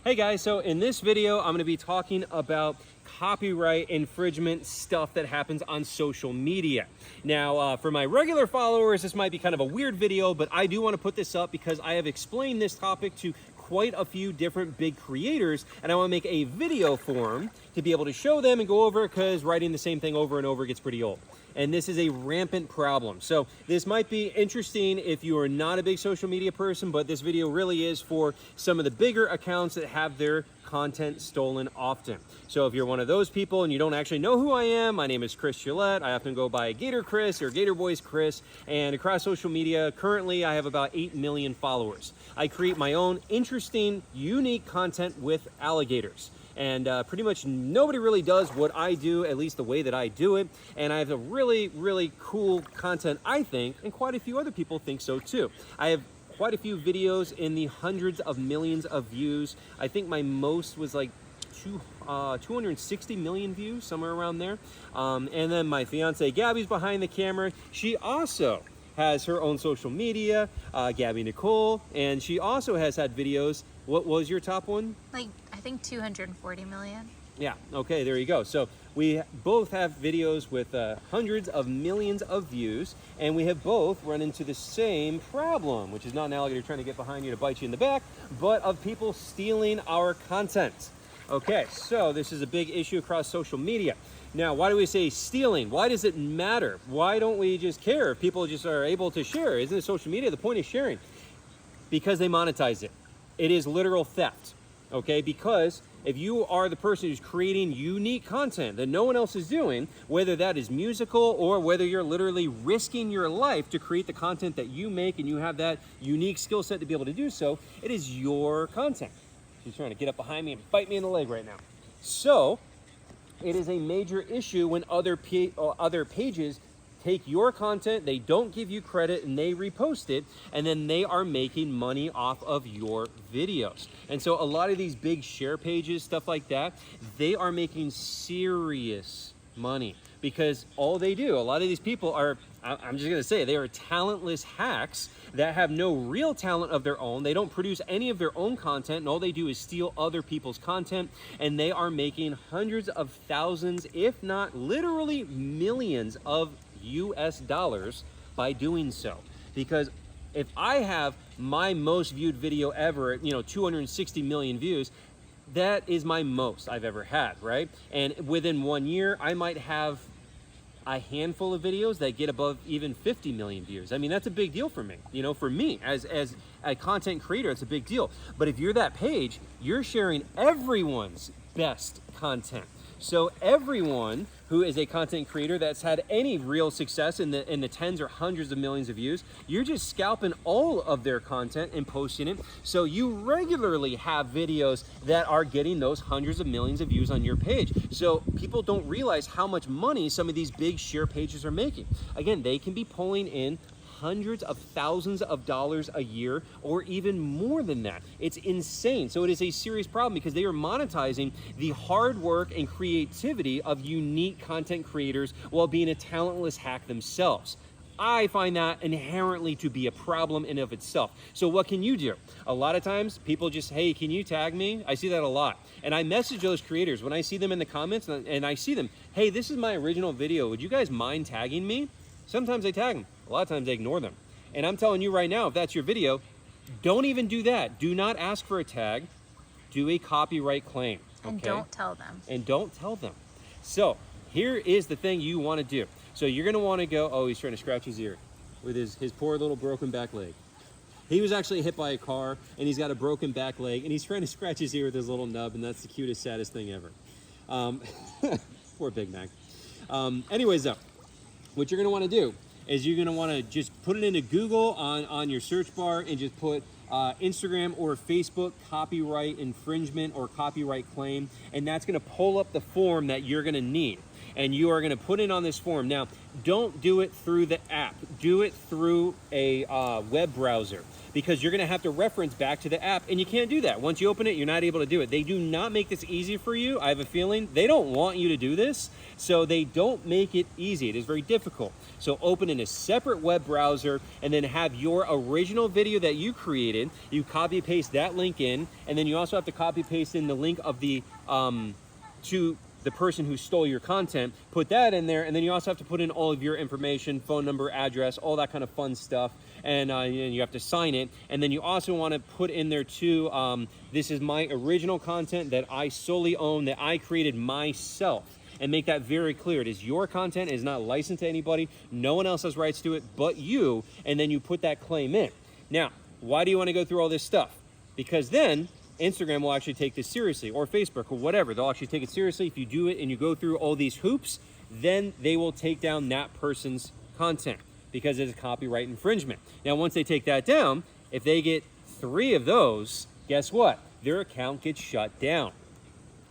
Hey guys, so in this video, I'm going to be talking about copyright infringement stuff that happens on social media. Now, for my regular followers, this might be kind of a weird video, but I do want to put this up because I have explained this topic to quite a few different big creators, and I want to make a video form to be able to show them and go over it, because writing the same thing over and over gets pretty old. And this is a rampant problem. So this might be interesting if you are not a big social media person, but this video really is for some of the bigger accounts that have their content stolen often. So if you're one of those people and you don't actually know who I am, my name is Chris Gillette. I often go by Gator Chris or Gator Boys Chris, and across social media, currently I have about 8 million followers. I create my own interesting, unique content with alligators. And pretty much nobody really does what I do, at least the way that I do it. And I have a really, really cool content, I think, and quite a few other people think so too. I have quite a few videos in the hundreds of millions of views. I think my most was like 260 million views, somewhere around there. And then my fiance Gabby's behind the camera. She also has her own social media, Gabby Nicole, and she also has had videos. What was your top one? Like, I think 240 million. Yeah, okay, there you go. So we both have videos with hundreds of millions of views, and we have both run into the same problem, which is not an alligator trying to get behind you to bite you in the back, but of people stealing our content. Okay, so this is a big issue across social media. Now, why do we say stealing? Why does it matter? Why don't we just care if people just are able to share? Isn't it social media? The point is sharing. Because they monetize it. It is literal theft, okay? Because if you are the person who's creating unique content that no one else is doing, whether that is musical or whether you're literally risking your life to create the content that you make and you have that unique skill set to be able to do so, it is your content. She's trying to get up behind me and bite me in the leg right now. So, it is a major issue when other pages take your content, they don't give you credit, and they repost it, and then they are making money off of your videos. And so a lot of these big share pages, stuff like that, they are making serious money, because all they do, a lot of these people are, I'm just gonna say, they are talentless hacks that have no real talent of their own. They don't produce any of their own content, and all they do is steal other people's content, and they are making hundreds of thousands, if not literally millions of US dollars by doing so. Because if I have my most viewed video ever at 260 million views, that is my most I've ever had, right? And within 1 year, I might have a handful of videos that get above even 50 million views. I mean, that's a big deal for me. For me as a content creator, it's a big deal. But if you're that page, you're sharing everyone's best content. So everyone who is a content creator that's had any real success in the tens or hundreds of millions of views, you're just scalping all of their content and posting it. So you regularly have videos that are getting those hundreds of millions of views on your page. So people don't realize how much money some of these big share pages are making. Again, they can be pulling in hundreds of thousands of dollars a year, or even more than that. It's insane. So it is a serious problem, because they are monetizing the hard work and creativity of unique content creators while being a talentless hack themselves. I find that inherently to be a problem in of itself. So what can you do? A lot of times people just, hey, can you tag me? I see that a lot. And I message those creators when I see them in the comments, and I see them, hey, this is my original video. Would you guys mind tagging me? Sometimes they tag them. A lot of times they ignore them. And I'm telling you right now, if that's your video, don't even do that. Do not ask for a tag. Do a copyright claim. Okay? And don't tell them. And don't tell them. So here is the thing you want to do. So you're going to want to go, oh, he's trying to scratch his ear with his poor little broken back leg. He was actually hit by a car, and he's got a broken back leg, and he's trying to scratch his ear with his little nub, and that's the cutest, saddest thing ever. Poor Big Mac. Anyways, though, what you're going to want to do is you're going to want to just put it into Google on your search bar and just put Instagram or Facebook copyright infringement or copyright claim, and that's going to pull up the form that you're going to need. And you are going to put it on this form. Now, don't do it through the app. Do it through a web browser. because you're going to have to reference back to the app, and you can't do that. Once you open it, you're not able to do it. They do not make this easy for you. I have a feeling they don't want you to do this, so they don't make it easy. It is very difficult. So open in a separate web browser and then have your original video that you created. You copy paste that link in, and then you also have to copy paste in the link of the to the person who stole your content, put that in there, and then you also have to put in all of your information, phone number, address, all that kind of fun stuff, and you have to sign it. And then you also want to put in there too, this is my original content that I solely own, that I created myself, and make that very clear. It is your content, it is not licensed to anybody, no one else has rights to it but you, and then you put that claim in. Now, why do you want to go through all this stuff? Because then Instagram will actually take this seriously, or Facebook, or whatever. They'll actually take it seriously. If you do it and you go through all these hoops, then they will take down that person's content because it's a copyright infringement. Now, once they take that down, if they get 3 of those, guess what? Their account gets shut down.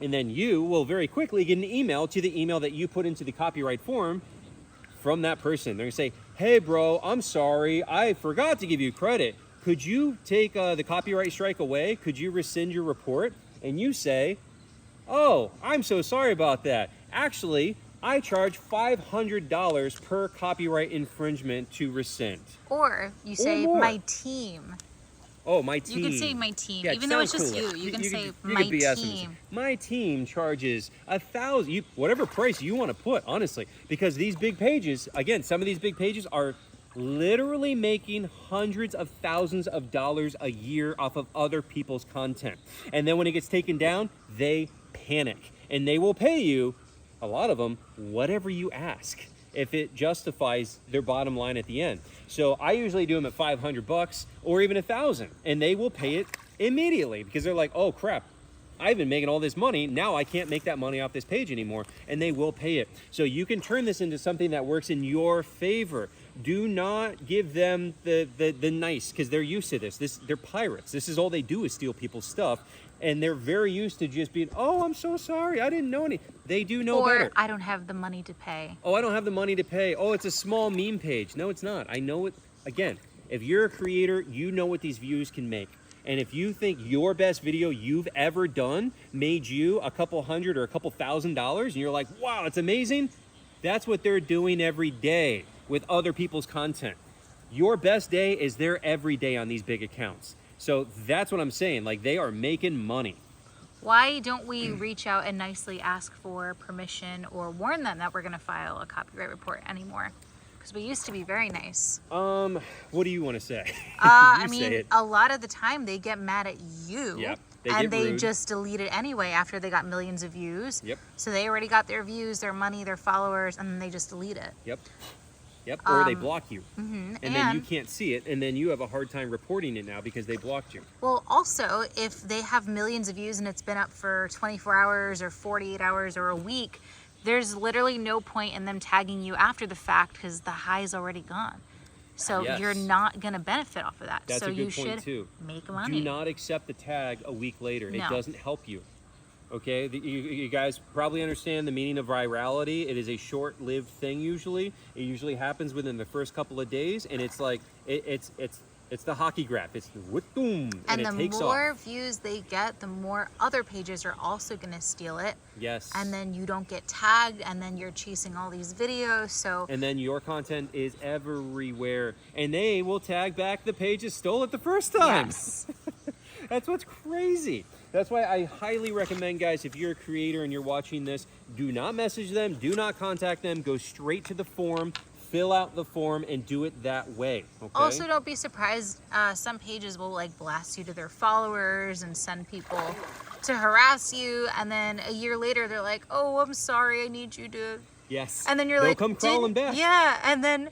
And then you will very quickly get an email to the email that you put into the copyright form from that person. They're gonna say, hey bro, I'm sorry, I forgot to give you credit. Could you take the copyright strike away? Could you rescind your report? And you say, oh, I'm so sorry about that. Actually, I charge $500 per copyright infringement to rescind. Or you say my team. Oh, my team. You can say my team, yeah, even though it's just cooler. you can say you my could BS team. My team charges $1,000, whatever price you want to put, honestly, because these big pages, again, some of these big pages are literally making hundreds of thousands of dollars a year off of other people's content. And then when it gets taken down, they panic and they will pay you, a lot of them, whatever you ask, if it justifies their bottom line at the end. So I usually do them at $500 or even $1,000, and they will pay it immediately because they're like, oh crap, I've been making all this money, now I can't make that money off this page anymore, and they will pay it. So you can turn this into something that works in your favor. Do not give them the nice, because they're used to this. They're pirates. This is all they do is steal people's stuff, and they're very used to just being, oh, I'm so sorry, I didn't know any. They do know better. Or I don't have the money to pay. Oh, I don't have the money to pay. Oh, it's a small meme page. No, it's not. I know it. Again, if you're a creator, you know what these views can make. And if you think your best video you've ever done made you a couple hundred or a couple $1,000s, and you're like, wow, it's amazing, that's what they're doing every day with other people's content. Your best day is their every day on these big accounts. So that's what I'm saying. Like, they are making money. Why don't we reach out and nicely ask for permission or warn them that we're going to file a copyright report anymore? Because we used to be very nice. What do you want to say? I mean, a lot of the time they get mad at you. Yep, and they rude. just delete it anyway after they got millions of views. Yep. So they already got their views, their money, their followers, and then they just delete it. Yep. Yep, or they block you. And then you can't see it, and then you have a hard time reporting it now because they blocked you. Well, also, if they have millions of views and it's been up for 24 hours or 48 hours or a week, there's literally no point in them tagging you after the fact because the high's already gone. So Yes. you're not going to benefit off of that. That's so a good you point should too. make money. Do not accept the tag a week later. It No. doesn't help you. Okay, you guys probably understand the meaning of virality. It is a short-lived thing usually. It usually happens within the first couple of days, and it's like it's the hockey graph. It's the boom, and it the takes more off. views they get, the more other pages are also going to steal it. Yes. And then you don't get tagged, and then you're chasing all these videos. So And then your content is everywhere, and they will tag back the pages stole it the first time. yes. That's what's crazy. That's why I highly recommend, guys, if you're a creator and you're watching this, do not message them, do not contact them, go straight to the form, fill out the form, and do it that way, okay? Also, don't be surprised. Some pages will like blast you to their followers and send people to harass you, and then a year later they're like, "Oh, I'm sorry, I need you to." Yes. And then you're They'll like, come crawling back. Yeah, and then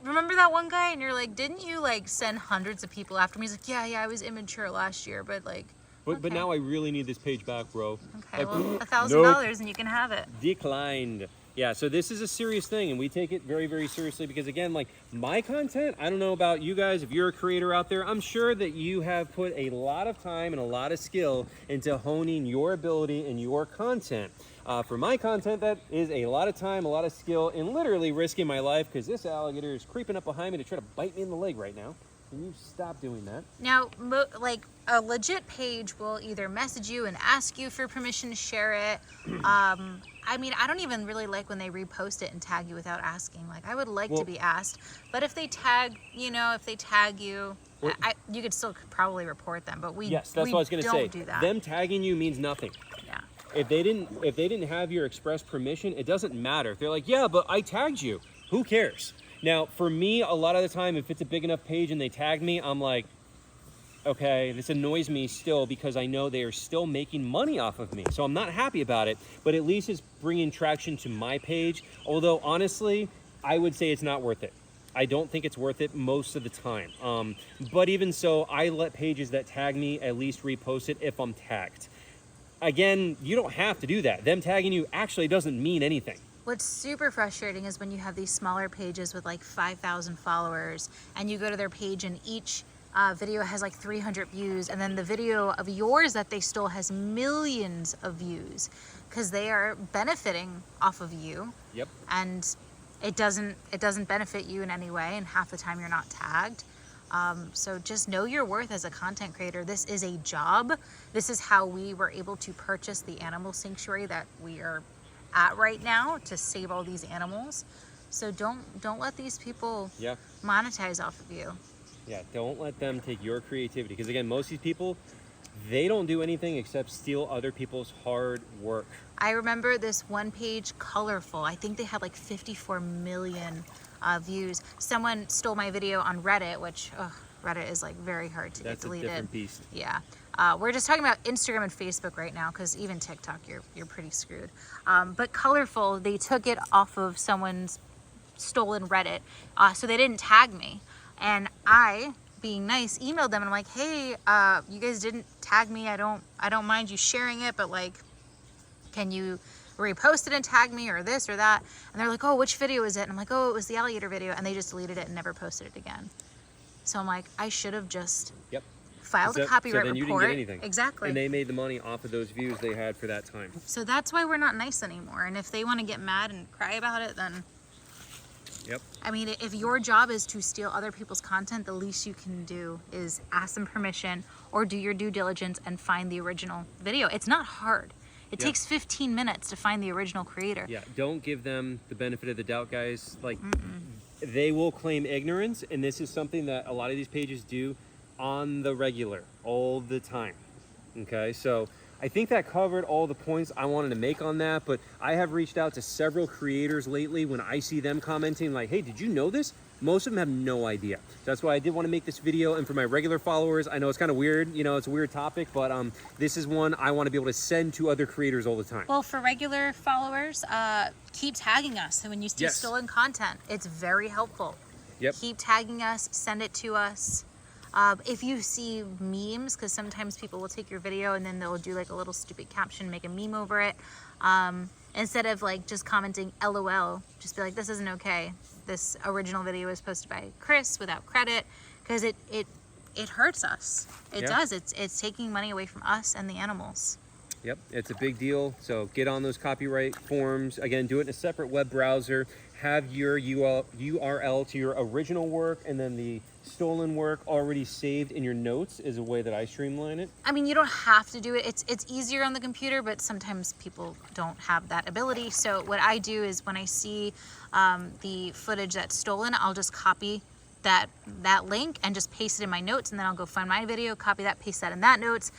remember that one guy, and you're like, "Didn't you like send hundreds of people after me?" He's like, "Yeah, I was immature last year, but like." But Okay. now I really need this page back, bro. Okay, Like, well, $1,000 and you can have it. Declined. Yeah, so this is a serious thing, and we take it very, very seriously because, again, like my content, I don't know about you guys, if you're a creator out there, I'm sure that you have put a lot of time and a lot of skill into honing your ability and your content. For my content, that is a lot of time, a lot of skill, and literally risking my life because this alligator is creeping up behind me to try to bite me in the leg right now. Can you stop doing that? Now, like a legit page will either message you and ask you for permission to share it. I mean, I don't even really like when they repost it and tag you without asking. Like, I would like to be asked, but if they tag, you know, if they tag you, you could still probably report them. But yes, that's what I was going to say. Do that. Them tagging you means nothing. Yeah. If they didn't have your express permission, it doesn't matter. If they're like, yeah, but I tagged you, who cares? Now, for me, a lot of the time, if it's a big enough page and they tag me, I'm like, okay, this annoys me still because I know they are still making money off of me. So I'm not happy about it, but at least it's bringing traction to my page. Although, honestly, I would say it's not worth it. I don't think it's worth it most of the time. But even so, I let pages that tag me at least repost it if I'm tagged. Again, you don't have to do that. Them tagging you actually doesn't mean anything. What's super frustrating is when you have these smaller pages with like 5,000 followers and you go to their page and each video has like 300 views, and then the video of yours that they stole has millions of views because they are benefiting off of you. Yep. And it doesn't benefit you in any way, and half the time you're not tagged. So just know your worth as a content creator. This is a job. This is how we were able to purchase the animal sanctuary that we are at right now to save all these animals. So don't let these people monetize off of you. Yeah, don't let them take your creativity, because again, most of these people, they don't do anything except steal other people's hard work. I remember this one page, Colorful. I think they had like 54 million views. Someone stole my video on Reddit, which Reddit is like very hard to get deleted. That's a different beast. Yeah. We're just talking about Instagram and Facebook right now, because even TikTok, you're pretty screwed. But Colorful, they took it off of someone's stolen Reddit, so they didn't tag me. And I, being nice, emailed them and I'm like, hey, you guys didn't tag me. I don't mind you sharing it, but like, can you repost it and tag me or this or that? And they're like, oh, which video is it? And I'm like, oh, it was the alligator video. And they just deleted it and never posted it again. So I'm like, I should have just filed a copyright so then you report. didn't get anything. Exactly. And they made the money off of those views they had for that time. So that's why we're not nice anymore. And if they want to get mad and cry about it, then I mean, if your job is to steal other people's content, the least you can do is ask them permission or do your due diligence and find the original video. It's not hard. It takes 15 minutes to find the original creator. Yeah, don't give them the benefit of the doubt, guys. Like, they will claim ignorance, and this is something that a lot of these pages do on the regular, all the time. Okay, so I think that covered all the points I wanted to make on that, but I have reached out to several creators lately when I see them commenting like, hey, did you know this? Most of them have no idea. That's why I did want to make this video. And for my regular followers, I know it's kind of weird, you know, it's a weird topic, but this is one I want to be able to send to other creators all the time. Well, for regular followers, keep tagging us. And when you see stolen content, it's very helpful. Yep. Keep tagging us, send it to us. If you see memes, because sometimes people will take your video and then they'll do like a little stupid caption, make a meme over it. Instead of like just commenting LOL, just be like, this isn't okay. This original video was posted by Chris without credit, because it hurts us. It does. It's taking money away from us and the animals. Yep, it's a big deal. So get on those copyright forms. Again, do it in a separate web browser. Have your URL to your original work, and then the stolen work already saved in your notes is a way that I streamline it. I mean, you don't have to do it. It's easier on the computer, but sometimes people don't have that ability. So what I do is when I see the footage that's stolen, I'll just copy that link and just paste it in my notes, and then I'll go find my video, copy that, paste that in that notes,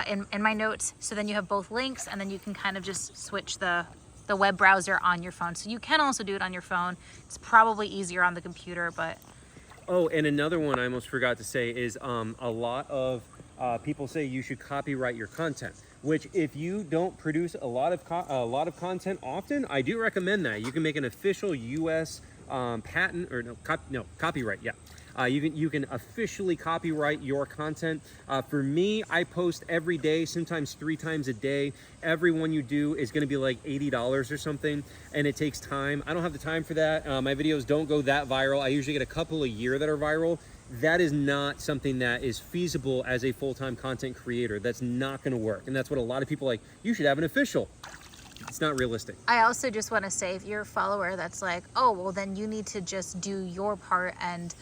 in my notes. So then you have both links, and then you can kind of just switch the web browser on your phone. So you can also do it on your phone. It's probably easier on the computer, but... Oh, and another one I almost forgot to say is a lot of people say you should copyright your content, which if you don't produce a lot of content often, I do recommend that. You can make an official US patent, or copyright, you can officially copyright your content. For me, I post every day, sometimes 3 times a day. Every one you do is going to be like $80 or something, and it takes time. I don't have the time for that. My videos don't go that viral. I usually get a couple a year that are viral. That is not something that is feasible as a full-time content creator. That's not going to work, and that's what a lot of people like. You should have an official. it's not realistic. I also just want to say, if you're a follower that's like, oh, well, then you need to just do your part and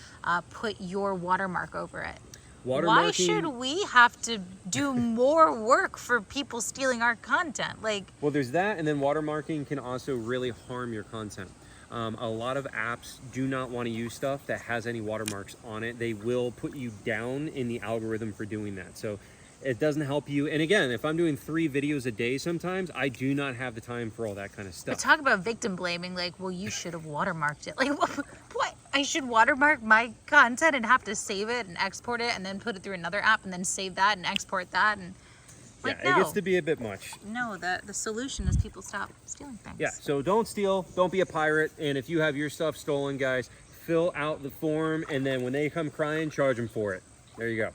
put your watermark over it. Why should we have to do more work for people stealing our content? Like, well, there's that, and then watermarking can also really harm your content. A lot of apps do not want to use stuff that has any watermarks on it. They will put you down in the algorithm for doing that. So it doesn't help you. And again, if I'm doing 3 videos a day sometimes, I do not have the time for all that kind of stuff. but talk about victim blaming, like, well, you should have watermarked it. Like, what? I should watermark my content and have to save it and export it and then put it through another app and then save that and export that, and like, yeah, no. it gets to be a bit much. No, the solution is people stop stealing things. Yeah, so don't steal, don't be a pirate, and if you have your stuff stolen, guys, fill out the form, and then when they come crying, charge them for it. There you go.